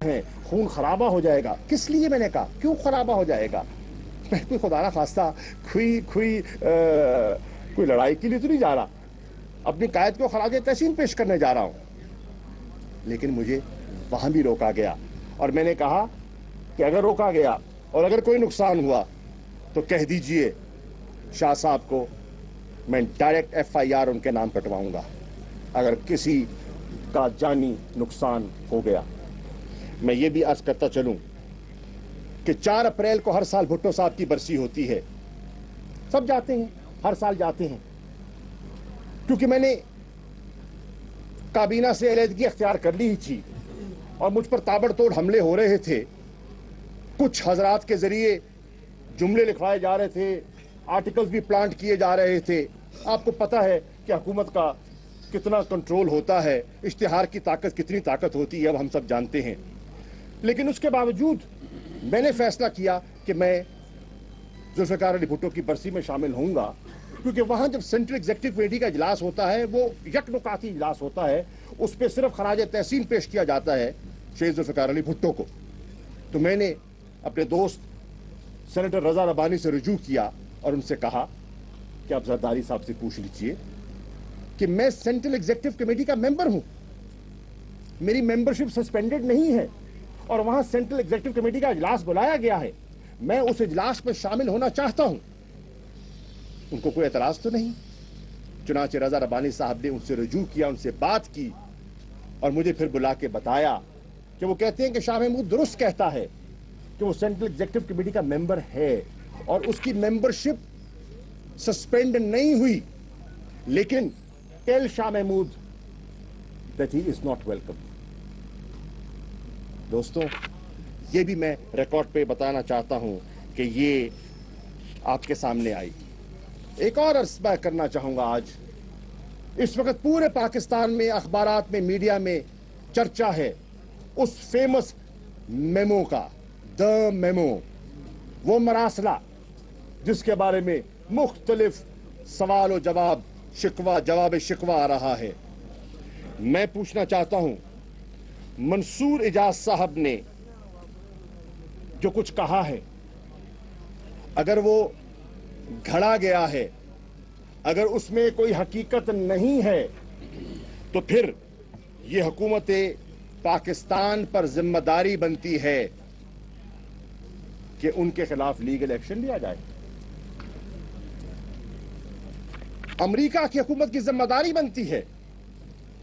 हैं, खून खराबा हो जाएगा। किस लिए? मैंने कहा क्यों खराबा हो जाएगा? मैं कोई खुदा ना खास्ता कोई लड़ाई के लिए तो नहीं जा रहा, अपनी कायद को खराज तहसीन पेश करने जा रहा हूं। लेकिन मुझे वहां भी रोका गया और मैंने कहा कि अगर रोका गया और अगर कोई नुकसान हुआ तो कह दीजिए शाह साहब को, मैं डायरेक्ट FIR उनके नाम कटवाऊंगा अगर किसी का जानी नुकसान हो गया। मैं ये भी अर्ज करता चलूं कि 4 अप्रैल को हर साल भुट्टो साहब की बरसी होती है। सब जाते हैं, हर साल जाते हैं, क्योंकि मैंने काबीना से अलहदगी अख्तियार कर ली ही थी और मुझ पर ताबड़तोड़ हमले हो रहे थे। कुछ हजरात के जरिए जुमले लिखवाए जा रहे थे, आर्टिकल्स भी प्लांट किए जा रहे थे। आपको पता है कि हुकूमत का कितना कंट्रोल होता है, इश्तिहार की ताकत कितनी ताकत होती है, अब हम सब जानते हैं। लेकिन उसके बावजूद मैंने फैसला किया कि मैं जुल्फ़िकार अली भुट्टो की बरसी में शामिल होऊंगा, क्योंकि वहां जब सेंट्रल एग्जीक्यूटिव कमेटी का इजलास होता है वो यकनुकाती इजलास होता है, उस पर सिर्फ खराज तहसीन पेश किया जाता है शेख जुल्फ़िकार अली भुट्टो को। तो मैंने अपने दोस्त सेनेटर रजा रबानी से रुजू किया और उनसे कहा कि आप जरदारी साहब से पूछ लीजिए कि मैं सेंट्रल एग्जीक्यूटिव कमेटी का मेंबर हूं, मेरी मेंबरशिप सस्पेंडेड नहीं है और वहां सेंट्रल एग्जीक्यूटिव कमेटी का इजलास बुलाया गया है, मैं उस इजलास में शामिल होना चाहता हूं। उनको कोई एतराज तो नहीं। चुनांचे रजा रबानी साहब ने उनसे रुजू किया, उनसे बात की और मुझे फिर बुला के बताया कि वो कहते हैं कि शाह महमूद दुरुस्त कहता है कि वो सेंट्रल एग्जीक्यूटिव कमेटी का मेंबर है और उसकी मेंबरशिप सस्पेंड नहीं हुई, लेकिन tell Shah Mahmood that he is not welcome. दोस्तों, ये भी मैं रिकॉर्ड पे बताना चाहता हूं कि ये आपके सामने आई। एक और अर्ज मैं करना चाहूंगा। आज इस वक्त पूरे पाकिस्तान में अखबारात में, मीडिया में चर्चा है उस फेमस मेमो का, द मेमो, वो मरासला जिसके बारे में मुख्तलिफ सवाल और जवाब शिकवा आ रहा है। मैं पूछना चाहता हूं, मंसूर इजाज साहब ने जो कुछ कहा है, अगर वो घड़ा गया है, अगर उसमें कोई हकीकत नहीं है, तो फिर ये हुकूमत पाकिस्तान पर जिम्मेदारी बनती है कि उनके खिलाफ लीगल एक्शन लिया जाए। अमेरिका की हुकूमत की जिम्मेदारी बनती है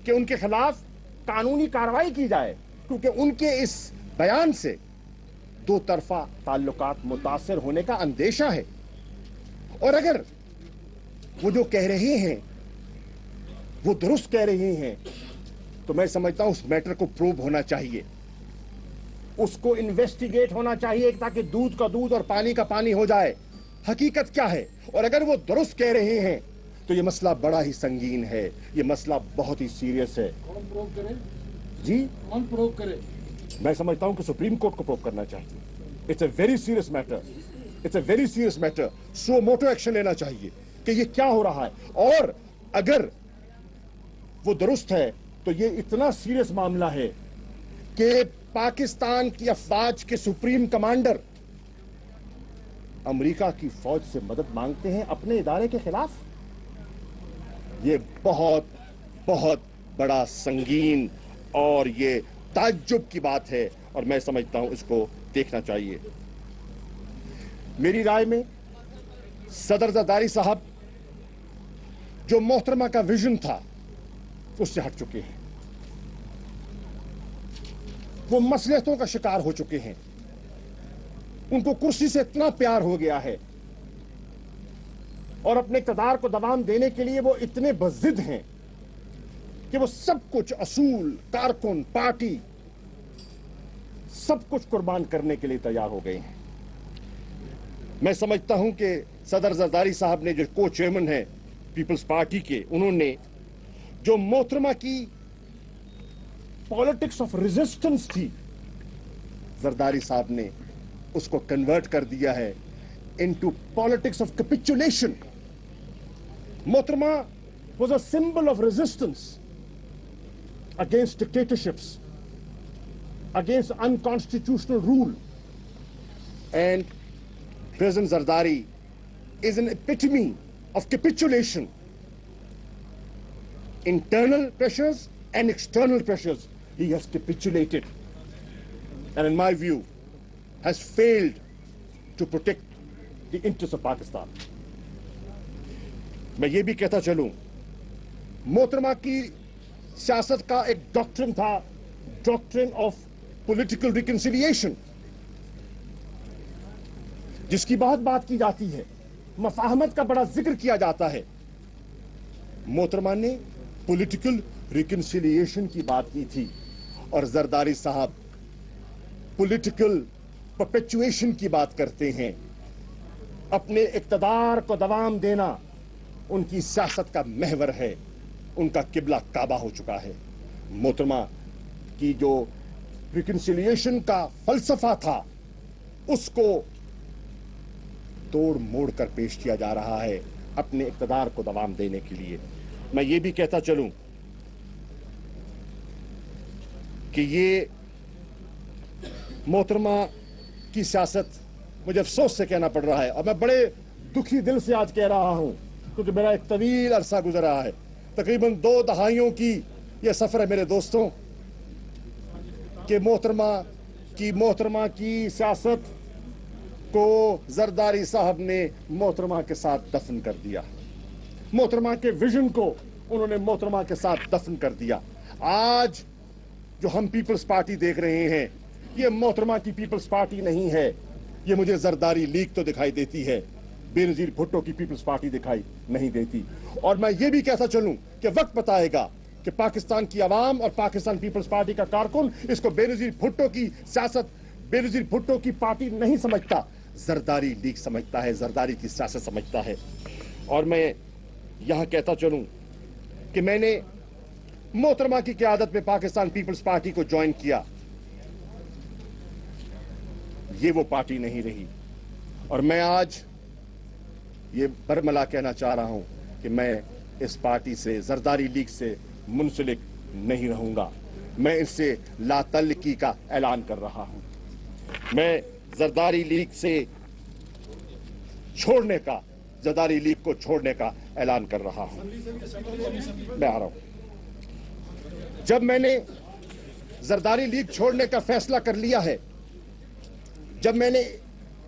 कि उनके खिलाफ कानूनी कार्रवाई की जाए, क्योंकि उनके इस बयान से दो तरफा ताल्लुकात मुतासिर होने का अंदेशा है। और अगर वो जो कह रहे हैं वो दुरुस्त कह रहे हैं, तो मैं समझता हूं उस मैटर को प्रूव होना चाहिए, उसको इन्वेस्टिगेट होना चाहिए, ताकि दूध का दूध और पानी का पानी हो जाए, हकीकत क्या है। और अगर वो दुरुस्त कह रहे हैं तो ये मसला बड़ा ही संगीन है, ये मसला बहुत ही सीरियस है। कौन प्रूव करे जी? कौन प्रूव करे? मैं समझता हूं कि सुप्रीम कोर्ट को प्रूव करना चाहिए। It's a very serious matter, it's a very serious matter. Suo moto action लेना चाहिए कि ये क्या हो रहा है, और अगर वो दुरुस्त है तो ये इतना सीरियस मामला है कि पाकिस्तान की अफवाज के सुप्रीम कमांडर अमेरिका की फौज से मदद मांगते हैं अपने इदारे के खिलाफ। ये बहुत बहुत बड़ा संगीन और ये ताज्जुब की बात है, और मैं समझता हूं इसको देखना चाहिए। मेरी राय में सदर जरदारी साहब जो मोहतरमा का विजन था उससे हट चुके हैं, वो मसलियतों का शिकार हो चुके हैं, उनको कुर्सी से इतना प्यार हो गया है और अपने इक़्तिदार को दबाम देने के लिए वो इतने बज़िद हैं कि वो सब कुछ, असूल, कारकुन, पार्टी, सब कुछ कुर्बान करने के लिए तैयार हो गए हैं। मैं समझता हूं कि सदर जरदारी साहब ने, जो को चेयरमैन है पीपल्स पार्टी के, उन्होंने जो मोहतरमा की पॉलिटिक्स ऑफ रेजिस्टेंस थी, जरदारी साहब ने उसको कन्वर्ट कर दिया है इनटू पॉलिटिक्स ऑफ कैपिचुलेशन। मोहतरमा was a symbol of resistance against dictatorships, against unconstitutional rule. And President Zardari is an epitome of capitulation. Internal pressures and external pressures, he has capitulated. And in my view, has failed to protect the interests of Pakistan. मैं ये भी कहता चलूं, मोहतरमा की सियासत का एक डॉक्ट्रिन था, डॉक्ट्रिन ऑफ पॉलिटिकल रिकंसिलिएशन, जिसकी बहुत बात की जाती है, मफाहमत का बड़ा जिक्र किया जाता है। मोहतरमा ने पॉलिटिकल रिकंसिलिएशन की बात की थी और जरदारी साहब पॉलिटिकल परपेचुएशन की बात करते हैं। अपने इक़्तिदार को दवाम देना उनकी सियासत का महवर है, उनका किबला काबा हो चुका है। मोहतरमा की जो रिकंसिलिएशन का फलसफा था, उसको तोड़ मोड़ कर पेश किया जा रहा है अपने इक़्तिदार को दवाम देने के लिए। मैं ये भी कहता चलूं कि ये मोहतरमा की सियासत मुझे अफसोस से कहना पड़ रहा है, और मैं बड़े दुखी दिल से आज कह रहा हूं, क्योंकि मेरा एक तवील अरसा गुजरा है, तकरीबन 2 दहाइयों की यह सफर है मेरे दोस्तों, कि मोहतरमा की सियासत को जरदारी साहब ने मोहतरमा के साथ दफन कर दिया। मोहतरमा के विजन को उन्होंने मोहतरमा के साथ दफन कर दिया। आज जो हम पीपल्स पार्टी देख रहे हैं, ये मोहतरमा की पीपल्स पार्टी नहीं है, ये मुझे जरदारी लीग तो दिखाई देती है, बेनजीर भुट्टो की पीपल्स पार्टी दिखाई नहीं देती। और मैं ये भी कहता चलूं कि वक्त बताएगा कि पाकिस्तान की आवाम और पाकिस्तान पीपल्स पार्टी का कारकुन इसको बेनजीर भुट्टो की सियासत, बेनजीर भुट्टो की पार्टी नहीं समझता, जरदारी लीग समझता है, जरदारी की सियासत समझता है। और मैं यहां कहता चलूं कि मैंने मोहतरमा की क़यादत में पाकिस्तान पीपल्स पार्टी को ज्वाइन किया, ये वो पार्टी नहीं रही। और मैं आज ये बरमला कहना चाह रहा हूं कि मैं इस पार्टी से, जरदारी लीग से मुंसलिक नहीं रहूंगा। मैं इससे लातल्लकी का ऐलान कर रहा हूं। मैं जरदारी लीग से छोड़ने का, जरदारी लीग को छोड़ने का ऐलान कर रहा हूं। मैं आ रहा हूं। जब मैंने जरदारी लीग छोड़ने का फैसला कर लिया है, जब मैंने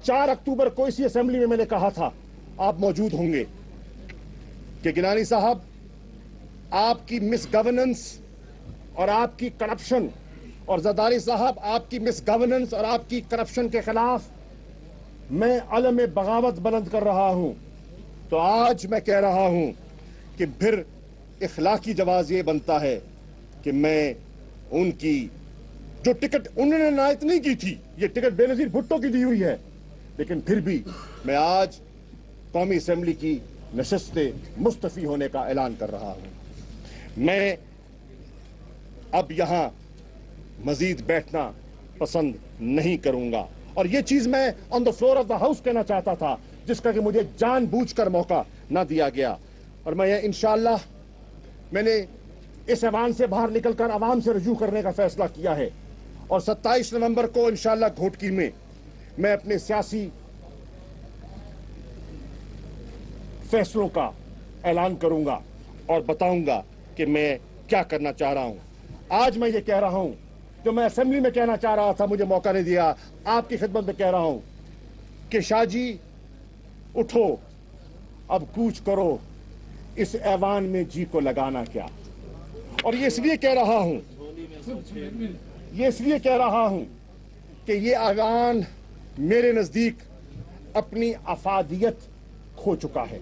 4 अक्टूबर को इसी असेंबली में मैंने कहा था, आप मौजूद होंगे, कि गिलानी साहब आपकी मिस गवर्नेंस और आपकी करप्शन, और जरदारी साहब आपकी मिस गवर्नेंस और आपकी करप्शन के खिलाफ मैं अलम बगावत बुलंद कर रहा हूं। तो आज मैं कह रहा हूं कि फिर इखलाकी जवाब ये बनता है कि मैं उनकी जो टिकट उन्होंने नायत नहीं की थी, ये टिकट बेनजीर भुट्टो की दी हुई है, लेकिन फिर भी मैं आज कौमी असेंबली की नशस्त से मुस्तफी होने का ऐलान कर रहा हूं। मैं अब यहां मजीद बैठना पसंद नहीं करूंगा, और ये चीज मैं on the floor of the house कहना चाहता था, जिसका कि मुझे जानबूझकर मौका ना दिया गया। और मैं ये इंशाअल्लाह मैंने इस ऐवान से बाहर निकलकर आवाम से रजू करने का फैसला किया है, और 27 नवंबर को इंशाअल्लाह घोटकी में मैं अपने सियासी फैसलों का ऐलान करूंगा और बताऊंगा कि मैं क्या करना चाह रहा हूं। आज मैं ये कह रहा हूं जो मैं असेंबली में कहना चाह रहा था, मुझे मौका नहीं दिया, आपकी खिदमत में कह रहा हूं कि शाहजी उठो, अब कूच करो, इस ऐवान में जी को लगाना क्या। और ये इसलिए कह रहा हूं कि ये ऐवान मेरे नजदीक अपनी अफादियत खो चुका है।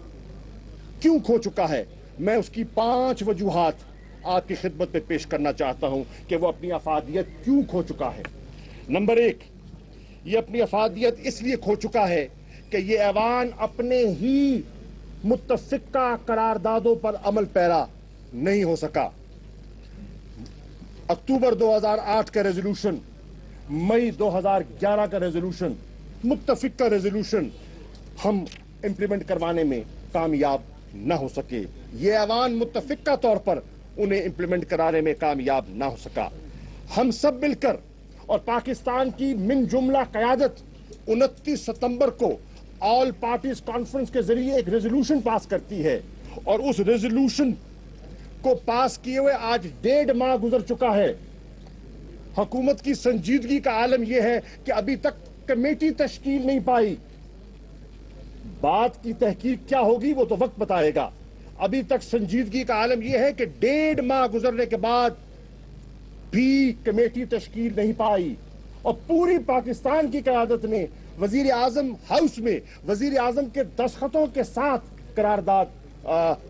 क्यों खो चुका है, मैं उसकी 5 वजूहात आपकी खिदमत में पेश करना चाहता हूं कि वो अपनी अफादियत क्यों खो चुका है। नंबर 1, ये अपनी अफादियत इसलिए खो चुका है कि ये ऐवान अपने ही मुत्तफिका करारदादों पर अमल पैरा नहीं हो सका। अक्टूबर 2008 का रेजोल्यूशन, मई 2011 का रेजोल्यूशन, मुत्तफिक का रेजोल्यूशन हम इंप्लीमेंट करवाने में कामयाब न हो सके। ये ऐवान मुत्तफिका तौर पर उन्हें इंप्लीमेंट कराने में कामयाब न हो सका। हम सब मिलकर اور پاکستان کی من جملہ قیادت 29 ستمبر کو آل پارٹیز کانفرنس کے ذریعے ایک ریزولوشن پاس کرتی ہے، اور اس ریزولوشن کو پاس کیے ہوئے آج 1.5 ماہ گزر چکا ہے۔ حکومت کی سنجیدگی کا عالم یہ ہے کہ ابھی تک کمیٹی تشکیل نہیں پائی۔ بات کی تحقیق کیا ہوگی وہ تو وقت بتائے گا۔ ابھی تک سنجیدگی کا عالم یہ ہے کہ 1.5 ماہ گزرنے کے بعد بھی کمیٹی تشکیل نہیں پائی، اور پوری پاکستان کی قیادت نے وزیر اعظم ہاؤس میں وزیر اعظم کے دستخطوں کے ساتھ قرارداد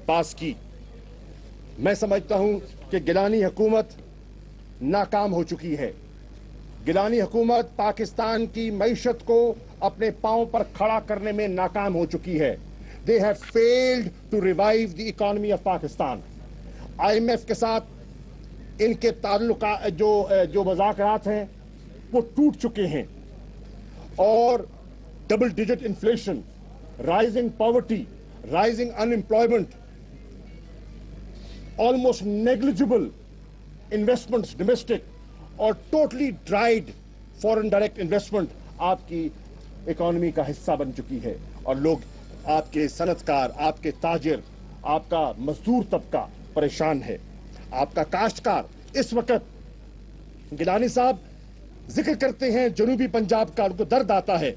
پاس کی۔ میں سمجھتا ہوں کہ گیلانی حکومت ناکام ہو چکی ہے۔ گیلانی حکومت پاکستان کی معیشت کو اپنے پاؤں پر کھڑا کرنے میں ناکام ہو چکی ہے۔ They have failed to revive the economy of Pakistan. IMF کے ساتھ ان کے تعلقات جو مذاکرات ہیں وہ ٹوٹ چکے ہیں، اور double digit inflation, rising poverty, rising unemployment, almost negligible investments domestic, اور totally dried foreign direct investment آپ کی اکانومی کا حصہ بن چکی ہے، اور لوگ، آپ کے صنعت کار، آپ کے تاجر، آپ کا مزدور طبقہ پریشان ہے۔ آپ کا کاشتکار اس وقت، گیلانی صاحب ذکر کرتے ہیں جنوبی پنجاب کا، ان کو درد آتا ہے،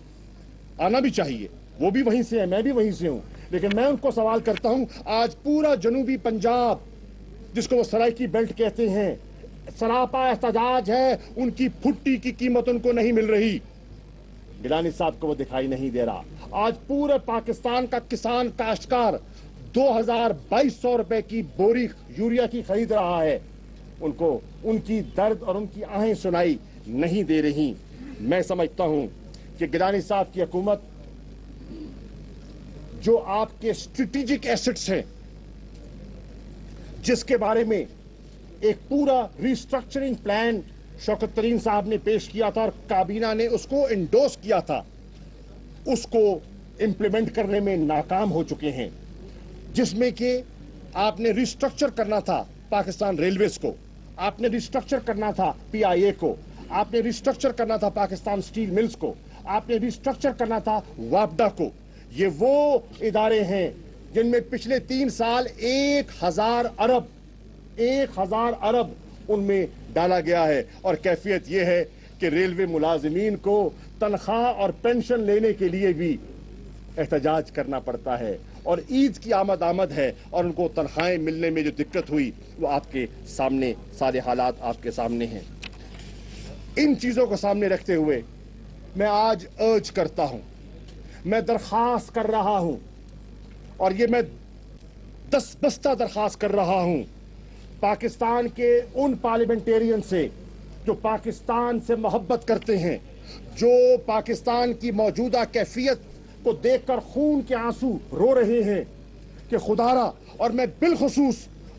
آنا بھی چاہیے، وہ بھی وہیں سے ہیں، میں بھی وہیں سے ہوں، لیکن میں ان کو سوال کرتا ہوں، آج پورا جنوبی پنجاب جس کو وہ سرائکی بیلٹ کہتے ہیں، سراپا احتجاج ہے، ان کی پھٹی کی قیمت ان کو نہیں مل رہی۔ گیلانی صاحب کو وہ دکھائی نہیں دے رہا۔ آج پورے پاکستان کا کسان کاشتکار 2200 روپے کی بوری یوریا کی خرید رہا ہے، ان کو ان کی درد اور ان کی آہیں سنائی نہیں دے رہی۔ میں سمجھتا ہوں کہ گیلانی صاحب کی حکومت، جو آپ کے اسٹریٹجک ایسٹس ہیں، جس کے بارے میں ایک پورا ریسٹرکچرنگ پلان شوکت ترین صاحب نے پیش کیا تھا اور کابینہ نے اس کو انڈورس کیا تھا، اس کو امپلیمنٹ کرنے میں ناکام ہو چکے ہیں، جس میں کہ آپ نے ریسٹرکچر کرنا تھا پاکستان ریلویز کو، آپ نے ریسٹرکچر کرنا تھا PIA کو، آپ نے ریسٹرکچر کرنا تھا پاکستان سٹیل ملز کو، آپ نے ریسٹرکچر کرنا تھا واپڈا کو۔ یہ وہ ادارے ہیں جن میں پچھلے 3 سال 1000 ارب ان میں ڈالا گیا ہے، اور کیفیت یہ ہے کہ ریلوے ملازمین کو تنخواہ اور پینشن لینے کے لیے بھی احتجاج کرنا پڑتا ہے، اور عید کی آمد ہے، اور ان کو تنخواہیں ملنے میں جو دقت ہوئی وہ آپ کے سامنے، سارے حالات آپ کے سامنے ہیں۔ ان چیزوں کو سامنے رکھتے ہوئے میں آج ارج کرتا ہوں، میں درخواست کر رہا ہوں، اور یہ میں دستبستہ درخواست کر رہا ہوں پاکستان کے ان پارلیمنٹیرین سے جو پاکستان سے محبت کرتے ہیں، جو پاکستان کی موجودہ کیفیت کو دیکھ کر خون کے آنسو رو رہے ہیں، کہ خدا را، اور میں بالخصوص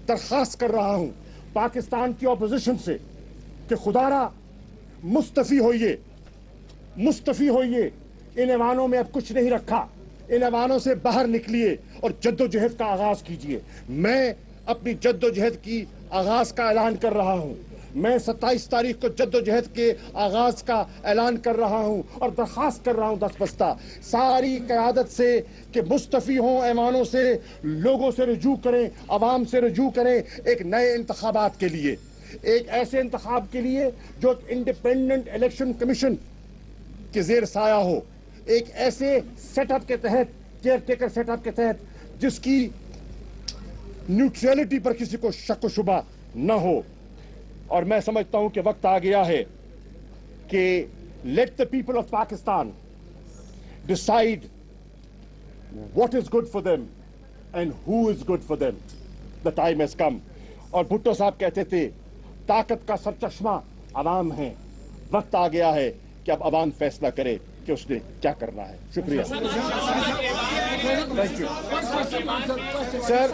درخواست کر رہا ہوں پاکستان کی اپوزیشن سے کہ خدا را مستعفی ہوئیے، ان ایوانوں میں اب کچھ نہیں رکھا، ان ایوانوں سے باہر نکلیے اور جد و جہد کا آغاز کیجیے۔ میں اپنی جد و جہد کی آغاز کا اعلان کر رہا ہوں، میں 27 تاریخ کو جد و جہد کے آغاز کا اعلان کر رہا ہوں، اور درخواست کر رہا ہوں دستبستہ ساری قیادت سے کہ مستعفی ہوں ایوانوں سے، لوگوں سے رجوع کریں، عوام سے رجوع کریں ایک نئے انتخابات کے لیے، ایک ایسے انتخاب کے لیے جو انڈیپینڈنٹ الیکشن کمیشن کے زیر سایہ ہو، ایک ایسے سیٹ اپ کے تحت، کیئر ٹیکر سیٹ اپ کے تحت، جس کی نیوٹریلٹی پر کسی کو شک و شبہ نہ ہو۔ اور میں سمجھتا ہوں کہ وقت آ گیا ہے کہ let the people of Pakistan decide what is good for them and who is good for them. The time has come. اور بھٹو صاحب کہتے تھے طاقت کا سرچشمہ عوام ہے، وقت آ گیا ہے کہ اب عوام فیصلہ کرے کہ اس نے کیا کرنا ہے۔ شکریہ تھینک یو سر۔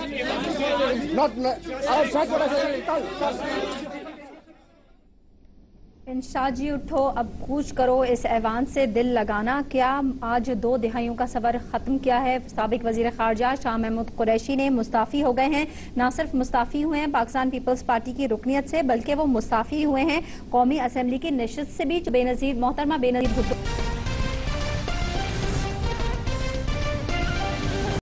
انشاء جی اٹھو اب کوچ کرو اس ایوان سے دل لگانا کیا آج 2 دہائیوں کا سفر ختم کیا ہے. سابق وزیر خارجہ شاہ محمود قریشی نے مستعفی ہو گئے ہیں. نہ صرف مستعفی ہوئے ہیں پاکستان پیپلز پارٹی کی رکنیت سے بلکہ وہ مستعفی ہوئے ہیں قومی اسمبلی کی نشست سے بھی. محترمہ بے نظیر بھٹو